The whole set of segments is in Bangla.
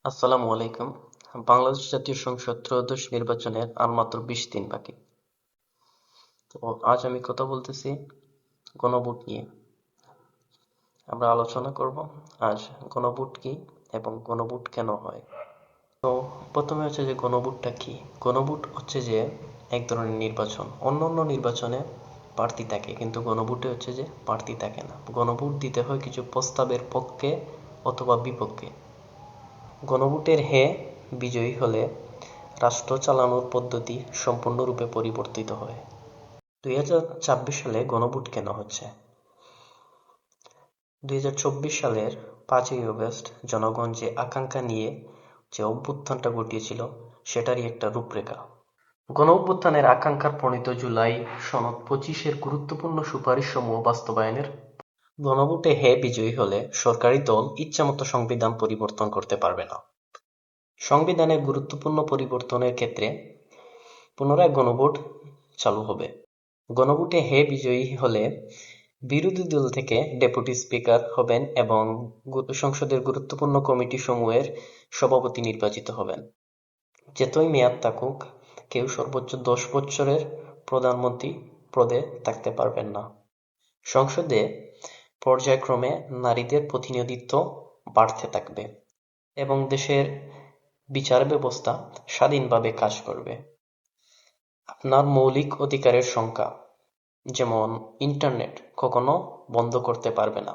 আসসালামু আলাইকুম। বাংলাদেশ জাতীয় সংসদ ত্রয়োদশ নির্বাচনের আর মাত্র 20 দিন বাকি। তো আজ আমি কথা বলতেছি গণভোট নিয়ে। আমরা আলোচনা করব আজ গণভোট কি এবং গণভোট কেন হয়। তো প্রথমে হচ্ছে যে গণভোটটা কি। গণভোট হচ্ছে যে এক ধরনের নির্বাচন। অন্যান্য নির্বাচনে প্রার্থী থাকে, কিন্তু গণভোটে হচ্ছে যে প্রার্থী থাকে না। গণভোট দিতে হয় কিছু প্রস্তাবের পক্ষে অথবা বিপক্ষে। গণভোটের হ্যাঁ বিজয়ী হলে রাষ্ট্র চালানোর পদ্ধতি সম্পূর্ণরূপে পরিবর্তিত হয়। 2024 সালে গণভোট কেন হচ্ছে? 2024 সালের 5ই আগস্ট জনগণ যে আকাঙ্ক্ষা নিয়ে যে অভ্যুত্থানটা ঘটিয়েছিল সেটারই একটা রূপরেখা। গণঅভ্যুত্থানের আকাঙ্ক্ষার প্রণীত জুলাই সনদ 25-এর গুরুত্বপূর্ণ সুপারিশসমূহ বাস্তবায়নের। গণভোটে হ্যাঁ বিজয়ী হলে সরকারি দল ইচ্ছামতো সংবিধান পরিবর্তন করতে পারবে না। সংবিধানের গুরুত্বপূর্ণ পরিবর্তনের ক্ষেত্রে পুনরায় গণভোট চালু হবে। গণভোটে হ্যাঁ বিজয়ী হলে বিরোধী দল থেকে ডেপুটি স্পিকার হবেন এবং সংসদের গুরুত্বপূর্ণ কমিটি সমূহের সভাপতি নির্বাচিত হবেন। যতই মেয়াদ থাকুক, কেউ সর্বোচ্চ 10 বছরের প্রধানমন্ত্রী পদে থাকতে পারবেন না। সংসদে পর্যায়ক্রমে নারীদের প্রতিনিধিত্ব বাড়তে থাকবে এবং দেশের বিচার ব্যবস্থা স্বাধীনভাবে কাজ করবে। আপনার মৌলিক অধিকারের সংখ্যা, যেমন ইন্টারনেট, কখনো বন্ধ করতে পারবে না।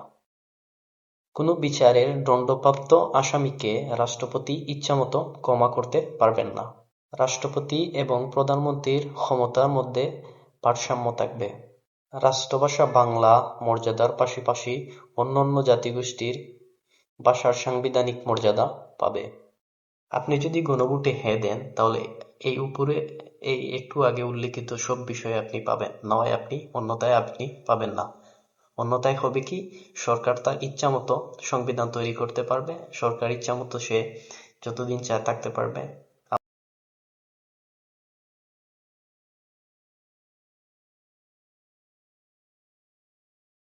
কোনো বিচারের দণ্ডপ্রাপ্ত আসামিকে রাষ্ট্রপতি ইচ্ছামতো ক্ষমা করতে পারবেন না। রাষ্ট্রপতি এবং প্রধানমন্ত্রীর ক্ষমতার মধ্যে ভারসাম্য থাকবে। রাষ্ট্রভাষা বাংলা মর্যাদার পাশাপাশি অন্যান্য জাতিগোষ্ঠীর ভাষার সাংবিধানিক মর্যাদা পাবে। আপনি যদি গণভোটে হ্যাঁ দেন, তাহলে এই উপরে এই একটু আগে উল্লেখিত সব বিষয় আপনি পাবেন, নয় আপনি অন্যথায় আপনি পাবেন না। অন্যথায় হবে কি, সরকার তার ইচ্ছামতো সংবিধান তৈরি করতে পারবে, সরকার ইচ্ছামতো সে যতদিন চায় থাকতে পারবে,